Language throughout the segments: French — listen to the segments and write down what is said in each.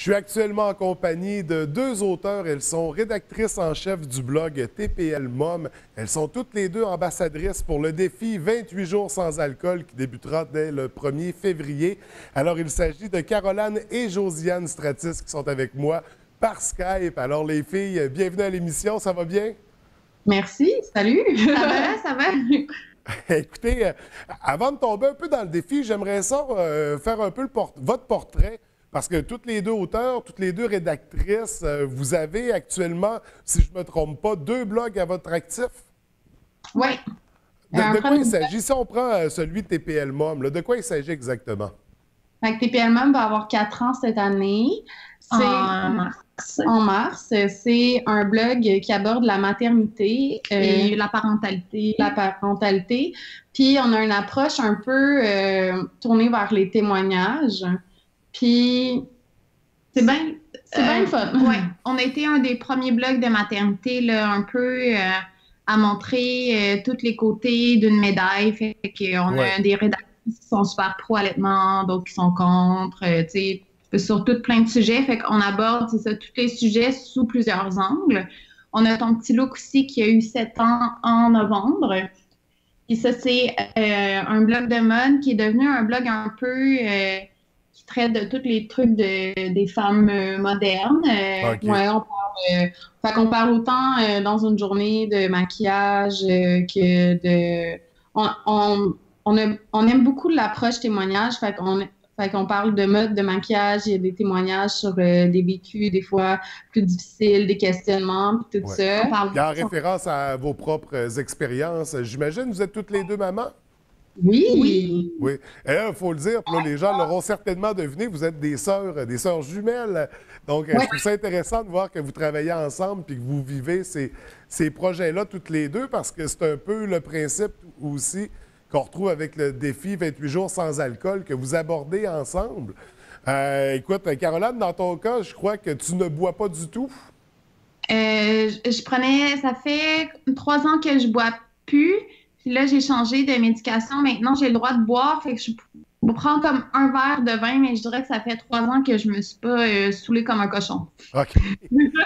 suis actuellement en compagnie de deux auteurs. Elles sont rédactrices en chef du blog TPL Mom. Elles sont toutes les deux ambassadrices pour le défi 28 jours sans alcool qui débutera dès le 1er février. Alors, il s'agit de Caroline et Josiane Stratis qui sont avec moi par Skype. Alors, les filles, bienvenue à l'émission. Ça va bien? Merci, salut! Ça va? Écoutez, avant de tomber un peu dans le défi, j'aimerais ça faire un peu votre portrait. Parce que toutes les deux auteurs, toutes les deux rédactrices, vous avez actuellement, si je ne me trompe pas, 2 blogs à votre actif? Oui. De quoi il s'agit? Si on prend celui de TPL Mom, là, de quoi il s'agit exactement? TPL Mom va avoir 4 ans cette année. En mars. C'est un blog qui aborde la maternité et la parentalité. Puis on a une approche un peu tournée vers les témoignages. Puis c'est bien le fun. Ouais. On a été un des premiers blogs de maternité, là, un peu à montrer tous les côtés d'une médaille. Fait qu'on a des rédacteurs qui sont super pro-allaitement, d'autres qui sont contre, tu sais, sur tout plein de sujets. Fait qu'on aborde, c'est ça, tous les sujets sous plusieurs angles. On a ton petit look aussi qui a eu 7 ans en novembre. Et ça, c'est un blog de mode qui est devenu un blog un peu... qui traite de tous les trucs des femmes modernes. Okay. Ouais, on parle autant dans une journée de maquillage que de... On aime beaucoup l'approche témoignage, fait qu'on parle de mode, de maquillage, il y a des témoignages sur des vécus, des fois plus difficiles, des questionnements, puis tout ça. Il y a en référence à vos propres expériences. J'imagine, vous êtes toutes les deux mamans? Oui. Oui. Et là, il faut le dire, puis là, les gens l'auront certainement deviné, vous êtes des sœurs jumelles. Donc, je trouve ça intéressant de voir que vous travaillez ensemble puis que vous vivez ces projets-là toutes les deux, parce que c'est un peu le principe aussi qu'on retrouve avec le défi 28 jours sans alcool que vous abordez ensemble. Écoute, Caroline, dans ton cas, je crois que tu ne bois pas du tout. Ça fait 3 ans que je bois plus. Puis là, j'ai changé de médication. Maintenant, j'ai le droit de boire. Fait que je prends comme un verre de vin, mais je dirais que ça fait 3 ans que je me suis pas saoulée comme un cochon. OK.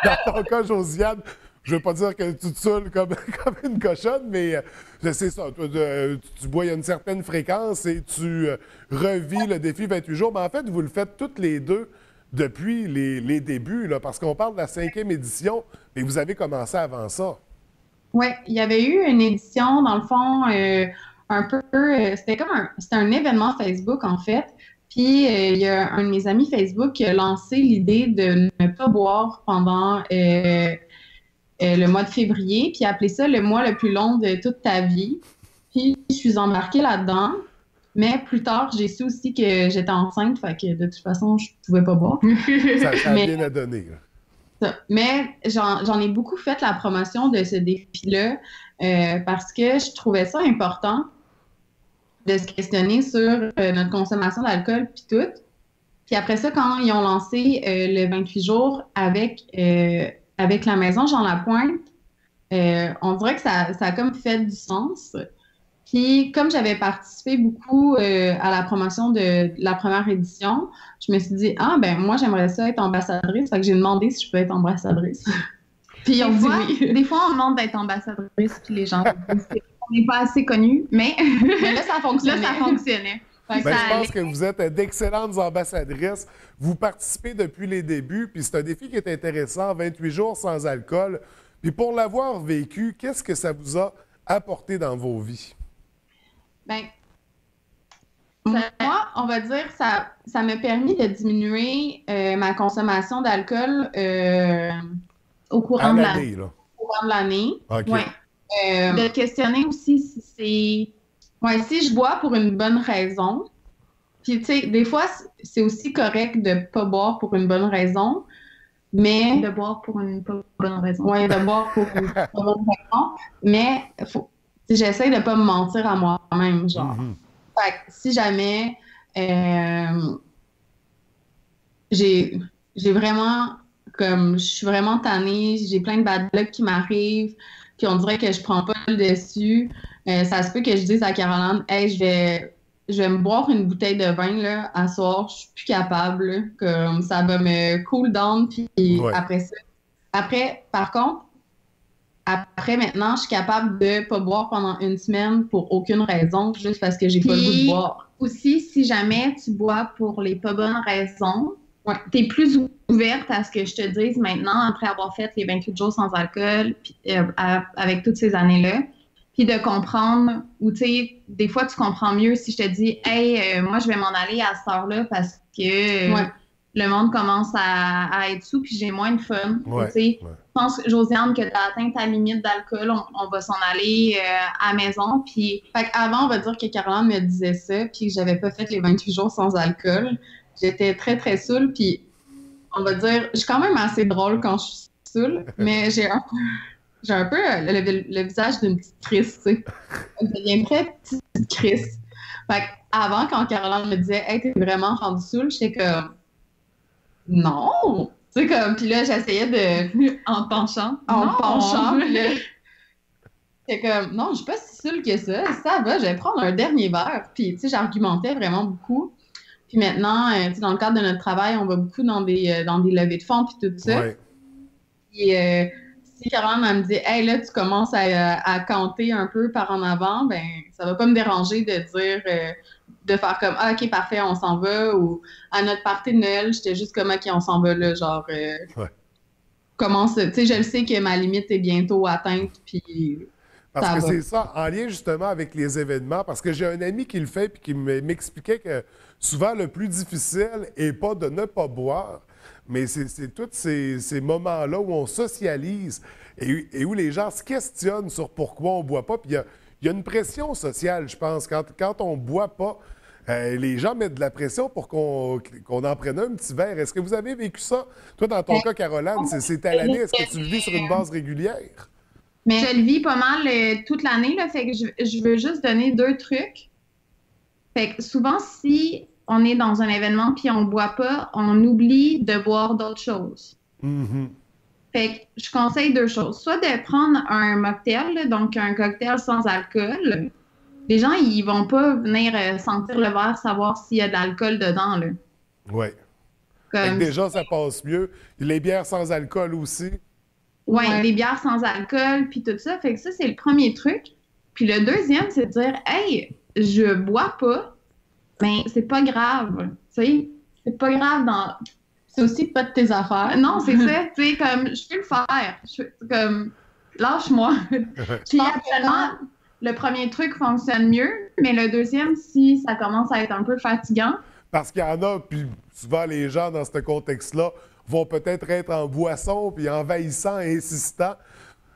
Dans ton cas, Josiane, je veux pas dire que tu te saoules comme une cochonne, mais c'est ça. Tu bois à une certaine fréquence et tu revis le défi 28 jours. Mais en fait, vous le faites toutes les deux depuis les débuts, là, parce qu'on parle de la 5e édition, mais vous avez commencé avant ça. Oui, il y avait eu une édition, dans le fond, un peu, c'était un événement Facebook, en fait. Puis, il y a un de mes amis Facebook qui a lancé l'idée de ne pas boire pendant le mois de février, puis appelé ça le mois le plus long de toute ta vie. Puis, je suis embarquée là-dedans. Mais plus tard, j'ai su aussi que j'étais enceinte, fait que de toute façon, je pouvais pas boire. Ça a bien à donner, là. Mais j'en ai beaucoup fait la promotion de ce défi-là parce que je trouvais ça important de se questionner sur notre consommation d'alcool puis tout. Puis après ça, quand ils ont lancé le 28 jours avec la maison Jean Lapointe, on dirait que ça a comme fait du sens. Puis, comme j'avais participé beaucoup à la promotion de la première édition, je me suis dit, moi, j'aimerais ça être ambassadrice. Fait que j'ai demandé si je peux être ambassadrice. Puis, ils ont dit oui. Des fois, on demande d'être ambassadrice, puis les gens disent qu'on n'est pas assez connus, mais là, ça fonctionnait. Je pense que vous êtes d'excellentes ambassadrices. Vous participez depuis les débuts, puis c'est un défi qui est intéressant, 28 jours sans alcool. Puis, pour l'avoir vécu, qu'est-ce que ça vous a apporté dans vos vies? Moi, on va dire ça m'a permis de diminuer ma consommation d'alcool au courant de l'année. Okay. Ouais. De questionner aussi si je bois pour une bonne raison. Puis, tu sais, des fois, c'est aussi correct de pas boire pour une bonne raison, mais... De boire pour une pas bonne raison. Oui, de boire pour une pas bonne raison, mais j'essaie de pas me mentir à moi-même, genre. Fait que si jamais j'ai vraiment, comme, je suis vraiment tannée, j'ai plein de bad luck qui m'arrivent, puis on dirait que je prends pas le dessus, ça se peut que je dise à Caroline, hey, je je vais me boire une bouteille de vin, là, à soir, je suis plus capable, là, comme ça va me cool down, puis après ça. Après, par contre, après, maintenant, je suis capable de pas boire pendant une semaine pour aucune raison, juste parce que j'ai pas le goût de boire. Aussi, si jamais tu bois pour les pas bonnes raisons, t'es plus ouverte à ce que je te dise maintenant, après avoir fait les 28 jours sans alcool, puis, avec toutes ces années-là, puis de comprendre, ou tu sais, des fois, tu comprends mieux si je te dis « Hey, moi, je vais m'en aller à cette heure-là parce que le monde commence à être sous, puis j'ai moins de fun. » Tu sais, je pense, Josiane, que tu as atteint ta limite d'alcool, on va s'en aller à la maison. Puis, avant, on va dire que Caroline me disait ça, puis que j'avais pas fait les 28 jours sans alcool. J'étais très, très saoule, puis on va dire, je suis quand même assez drôle quand je suis saoule, mais j'ai un peu le visage d'une petite Chris, tu sais. Je deviens très petite Chris. Fait avant, quand Caroline me disait « Hey, t'es vraiment rendu saoule », j'étais comme « Non! » Tu sais, comme, puis là, j'essayais de... En penchant. Puis là, j'étais comme « Non, je suis pas si saoule que ça va, je vais prendre un dernier verre. » Puis, tu sais, j'argumentais vraiment beaucoup. Puis maintenant, tu sais, dans le cadre de notre travail, on va beaucoup dans des levées de fonds puis tout ça. Puis si Caroline elle me dit « Hey, là, tu commences à canter un peu par en avant », ben ça va pas me déranger de dire, de faire comme « Ah, OK, parfait, on s'en va » ou à notre party de Noël, j'étais juste comme « OK, on s'en va là », genre commence, tu sais, je le sais que ma limite est bientôt atteinte, puis parce que c'est ça, en lien justement avec les événements, parce que j'ai un ami qui le fait puis qui m'expliquait que souvent le plus difficile n'est pas de ne pas boire, mais c'est tous ces moments-là où on socialise et où les gens se questionnent sur pourquoi on ne boit pas. Puis il y a une pression sociale, je pense. Quand on ne boit pas, les gens mettent de la pression pour qu'on en prenne un petit verre. Est-ce que vous avez vécu ça? Toi, dans ton cas, Caroline, c'est à l'année. Est-ce que tu le vis sur une base régulière? Mais je le vis pas mal toute l'année, là, fait que je veux juste donner 2 trucs. Fait que souvent, si on est dans un événement puis on boit pas, on oublie de boire d'autres choses. Fait que je conseille 2 choses. Soit de prendre un mocktail, là, donc un cocktail sans alcool. Les gens, ils vont pas venir sentir le verre, savoir s'il y a de l'alcool dedans, là. Oui. Déjà, ça passe mieux. Les bières sans alcool aussi. Oui, des bières sans alcool, puis tout ça. Fait que ça, c'est le premier truc. Puis le deuxième, c'est de dire « Hey, je bois pas, mais c'est pas grave. » Tu sais, c'est pas grave dans... C'est aussi pas de tes affaires. Non, c'est ça. Tu sais, comme, je peux le faire. Comme, lâche-moi. Puis actuellement, le premier truc fonctionne mieux, mais le deuxième, si ça commence à être un peu fatigant... Parce qu'il y en a, puis souvent les gens dans ce contexte-là vont peut-être être en boisson, puis envahissant et insistant.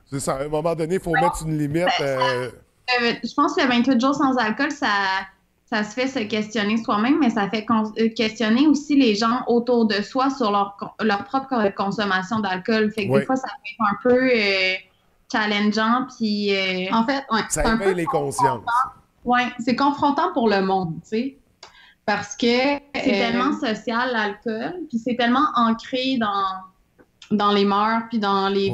C'est ça, à un moment donné, il faut mettre une limite. Je pense que le 28 jours sans alcool, ça se fait se questionner soi-même, mais ça fait questionner aussi les gens autour de soi sur leur propre consommation d'alcool. Fait que des fois, ça peut être un peu challengeant, puis... En fait, ça éveille les consciences. C'est confrontant pour le monde, tu sais. Parce que c'est tellement social, l'alcool, puis c'est tellement ancré dans les mœurs, puis dans les...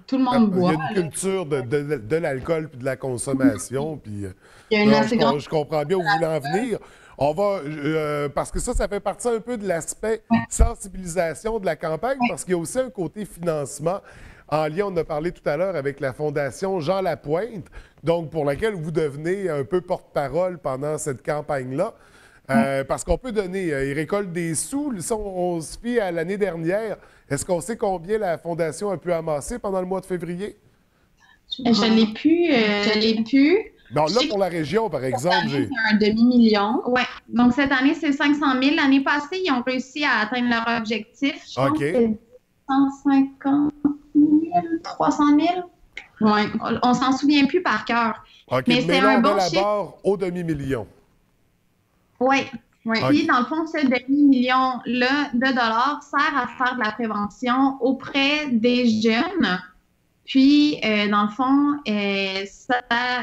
tout le monde boit. Il y a une culture de l'alcool puis de la consommation. Puis, je comprends bien où vous voulez en venir. On va, parce que ça fait partie un peu de l'aspect sensibilisation de la campagne, parce qu'il y a aussi un côté financement. En lien, on a parlé tout à l'heure avec la Fondation Jean Lapointe, donc pour laquelle vous devenez un peu porte-parole pendant cette campagne-là. Parce qu'on peut donner, ils récoltent des sous. On se fie à l'année dernière. Est-ce qu'on sait combien la Fondation a pu amasser pendant le mois de février? Je l'ai pu. Non, là, pour la région, par exemple, j'ai un demi-million. Oui. Donc, cette année, c'est 500 000. L'année passée, ils ont réussi à atteindre leur objectif. Je pense que c'est 150 000, 300 000. Oui. On s'en souvient plus par cœur. OK, mais c'est un bon chiffre. Barre au demi-million. Oui. Puis, dans le fond, ce demi-million-là de dollars sert à faire de la prévention auprès des jeunes. Puis, dans le fond,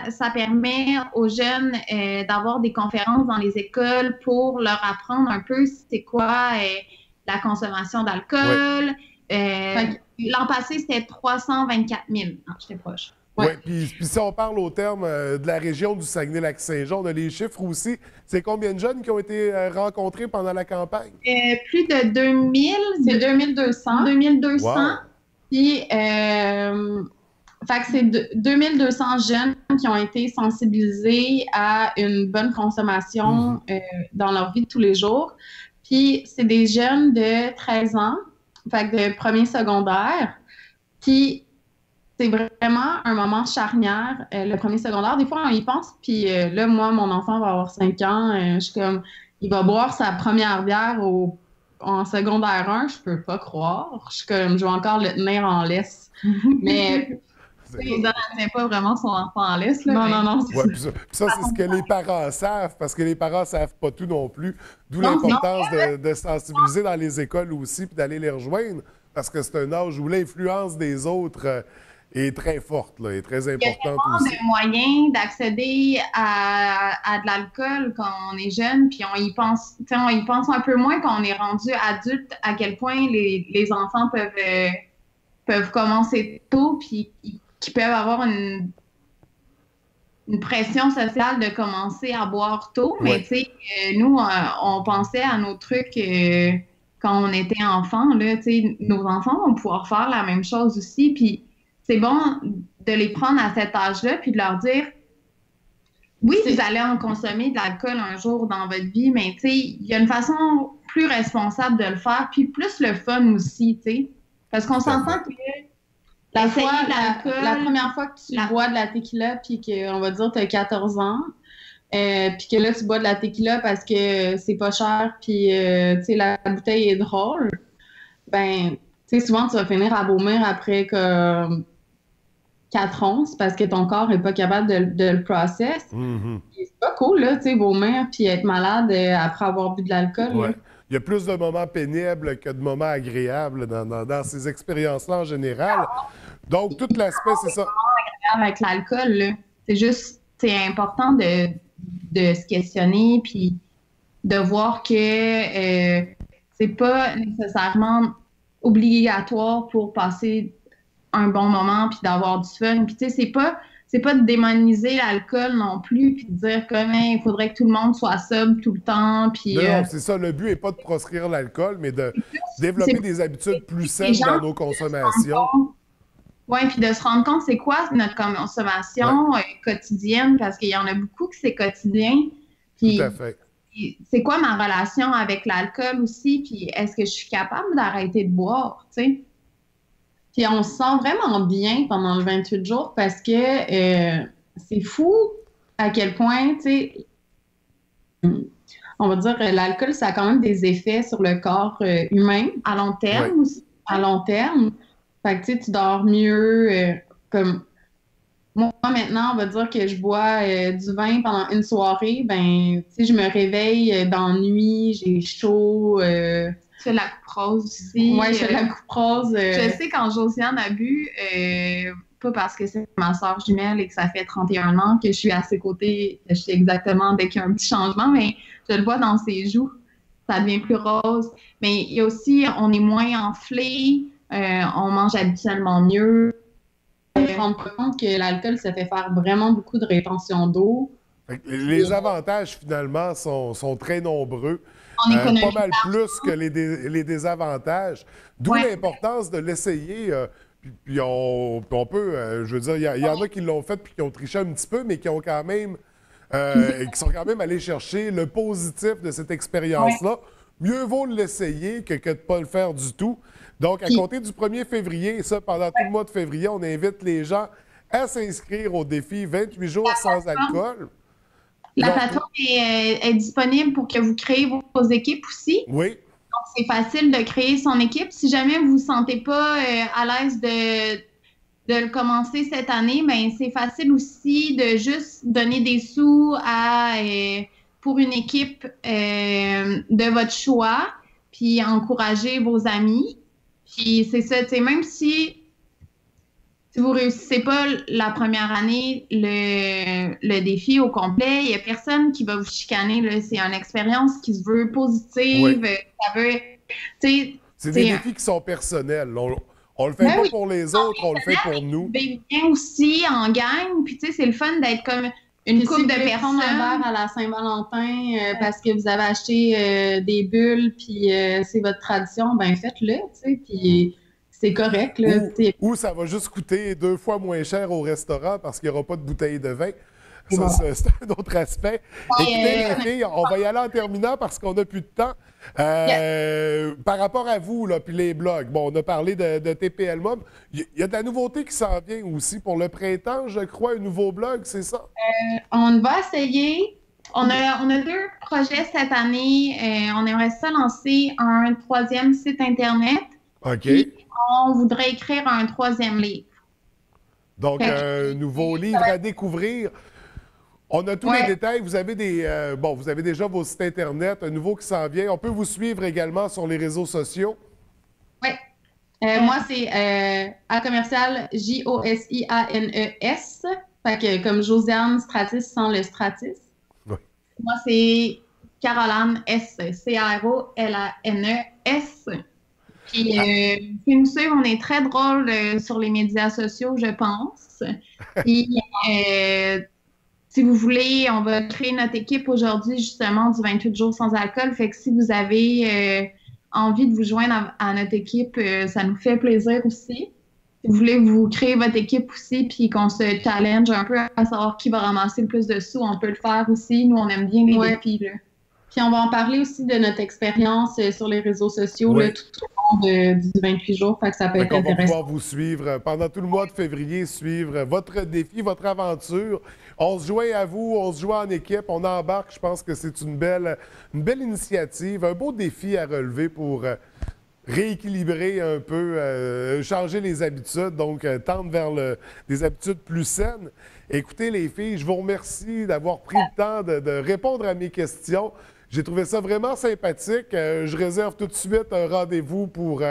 ça permet aux jeunes d'avoir des conférences dans les écoles pour leur apprendre un peu c'est quoi la consommation d'alcool. L'an passé, c'était 324 000. Non, j'étais proche. Oui, Ouais. puis si on parle au terme de la région du Saguenay-Lac-Saint-Jean, on a les chiffres aussi. C'est combien de jeunes qui ont été rencontrés pendant la campagne? Plus de 2000, C'est 2200. 2200. Wow! Puis, fait que c'est 2200 jeunes qui ont été sensibilisés à une bonne consommation dans leur vie de tous les jours. Puis, c'est des jeunes de 13 ans, fait que de premier secondaire. Puis, c'est vraiment un moment charnière, le premier secondaire. Des fois, on y pense, puis là, moi, mon enfant va avoir 5 ans. Je suis comme, il va boire sa première bière en secondaire 1. Je peux pas croire. Je suis comme, je vais encore le tenir en laisse. Mais Il ne tient pas vraiment son enfant en laisse. Là, non. Ouais, puis ça c'est ce que les parents savent, parce que les parents ne savent pas tout non plus. D'où Non, l'importance de sensibiliser dans les écoles aussi, puis d'aller les rejoindre, parce que c'est un âge où l'influence des autres est très forte, là, et très importante aussi. Il y a des moyens d'accéder à de l'alcool quand on est jeune, puis on y pense un peu moins quand on est rendu adulte, à quel point les enfants peuvent commencer tôt, puis qui peuvent avoir une pression sociale de commencer à boire tôt. Ouais. Mais tu sais, nous, on pensait à nos trucs quand on était enfant. Là, tu sais, nos enfants vont pouvoir faire la même chose aussi. Puis c'est bon de les prendre à cet âge-là, puis de leur dire, oui, vous allez en consommer de l'alcool un jour dans votre vie, mais tu sais, il y a une façon plus responsable de le faire, puis plus le fun aussi, tu sais. Parce qu'on s'entend que la l'alcool, première fois que tu bois de la tequila, puis qu'on va dire tu as 14 ans, puis que là, tu bois de la tequila parce que c'est pas cher, puis tu sais, la bouteille est drôle, ben, tu sais, souvent, tu vas finir à vomir après comme 4 onces parce que ton corps est pas capable de le process. C'est pas cool, là, tu sais, vomir puis être malade après avoir bu de l'alcool. Ouais. Il y a plus de moments pénibles que de moments agréables dans ces expériences-là en général. Donc, tout l'aspect, c'est ça. Avec l'alcool, là, c'est juste, c'est important de se questionner puis de voir que c'est pas nécessairement obligatoire pour passer un bon moment puis d'avoir du fun. Puis tu sais, c'est pas de démoniser l'alcool non plus puis de dire comme il faudrait que tout le monde soit sobre tout le temps. Puis Non, c'est ça. Le but n'est pas de proscrire l'alcool, mais de développer des habitudes plus saines dans nos consommations. Oui, puis de se rendre compte c'est quoi notre consommation quotidienne, parce qu'il y en a beaucoup que c'est quotidien. Puis, tout à fait. C'est quoi ma relation avec l'alcool aussi, puis est-ce que je suis capable d'arrêter de boire, tu sais? Puis on se sent vraiment bien pendant le 28 jours parce que c'est fou à quel point, tu sais, on va dire l'alcool, ça a quand même des effets sur le corps humain. À long terme aussi. À long terme. Fait que tu sais, tu dors mieux. Comme moi, maintenant, on va dire que je bois du vin pendant une soirée, ben, tu sais, je me réveille dans la nuit, j'ai chaud. Tu fais la coupe rose aussi. Ouais, je fais la coupe rose. Je sais quand Josiane a bu, pas parce que c'est ma soeur jumelle et que ça fait 31 ans que je suis à ses côtés, je sais exactement dès qu'il y a un petit changement, mais je le vois dans ses joues, ça devient plus rose. Mais il y a aussi, on est moins enflé, on mange habituellement mieux. On se rend compte que l'alcool, ça fait faire vraiment beaucoup de rétention d'eau. Les avantages, finalement, sont très nombreux. Pas mal plus que les désavantages. D'où l'importance de l'essayer. Puis on peut, je veux dire, il y en a qui l'ont fait puis qui ont triché un petit peu, mais qui ont quand même, qui sont quand même allés chercher le positif de cette expérience-là. Mieux vaut l'essayer que de ne pas le faire du tout. Donc, à compter du 1er février, et ça, pendant tout le mois de février, on invite les gens à s'inscrire au défi 28 jours sans alcool. La plateforme est disponible pour que vous créez vos équipes aussi. Oui. Donc, c'est facile de créer son équipe. Si jamais vous ne vous sentez pas à l'aise de le commencer cette année, ben c'est facile aussi de juste donner des sous pour une équipe de votre choix, puis encourager vos amis. Puis c'est ça, tu sais, même si vous ne réussissez pas la première année le défi au complet, il n'y a personne qui va vous chicaner. Là. C'est une expérience qui se veut positive. Oui. Ça veut, c'est des défis qui sont personnels. On le fait pas pour les autres, on le fait pour nous. Ben, bien aussi en gang, puis tu sais, c'est le fun d'être comme une couple de personnes. Un verre à la Saint-Valentin parce que vous avez acheté des bulles, puis c'est votre tradition, ben faites-le, tu sais, puis c'est correct. Là, ou ça va juste coûter 2 fois moins cher au restaurant parce qu'il n'y aura pas de bouteille de vin. Ça, c'est un autre aspect. Écoutez, les filles, on va y aller en terminant parce qu'on n'a plus de temps. Par rapport à vous, là, puis les blogs, bon, on a parlé de TPL Mob. Il y a de la nouveauté qui s'en vient aussi pour le printemps, je crois, un nouveau blog, c'est ça? On va essayer. On a 2 projets cette année. On aimerait ça lancer un 3e site Internet. OK. Puis on voudrait écrire un 3e livre. Donc, un nouveau livre à découvrir. On a tous les détails. Vous avez vous avez déjà vos sites Internet, un nouveau qui s'en vient. On peut vous suivre également sur les réseaux sociaux. Oui. Moi, c'est à commercial Josianes. Fait que comme Josiane Stratis sans le Stratis. Oui. Moi, c'est Caroline S. Carolanes. Puis, puis nous suivre, on est très drôle sur les médias sociaux, je pense. Puis, si vous voulez, on va créer notre équipe aujourd'hui, justement, du 28 jours sans alcool. Fait que si vous avez envie de vous joindre à notre équipe, ça nous fait plaisir aussi. Si vous voulez vous créer votre équipe aussi, puis qu'on se challenge un peu à savoir qui va ramasser le plus de sous, on peut le faire aussi. Nous, on aime bien les défis, là. Puis on va en parler aussi de notre expérience sur les réseaux sociaux là, tout au long du 28 jours. Fait que ça peut être intéressant. On va pouvoir vous suivre pendant tout le mois de février, suivre votre défi, votre aventure. On se joint à vous, on se joint en équipe, on embarque. Je pense que c'est une belle initiative, un beau défi à relever pour rééquilibrer un peu, changer les habitudes, donc tendre vers des habitudes plus saines. Écoutez, les filles, je vous remercie d'avoir pris le temps de répondre à mes questions. J'ai trouvé ça vraiment sympathique. Je réserve tout de suite un rendez-vous pour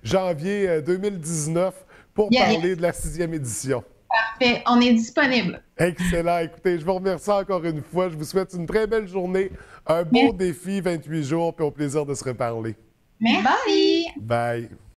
janvier 2019 pour parler de la 6e édition. Parfait, on est disponible. Excellent. Écoutez, je vous remercie encore une fois. Je vous souhaite une très belle journée, un beau défi 28 jours, puis au plaisir de se reparler. Merci. Bye.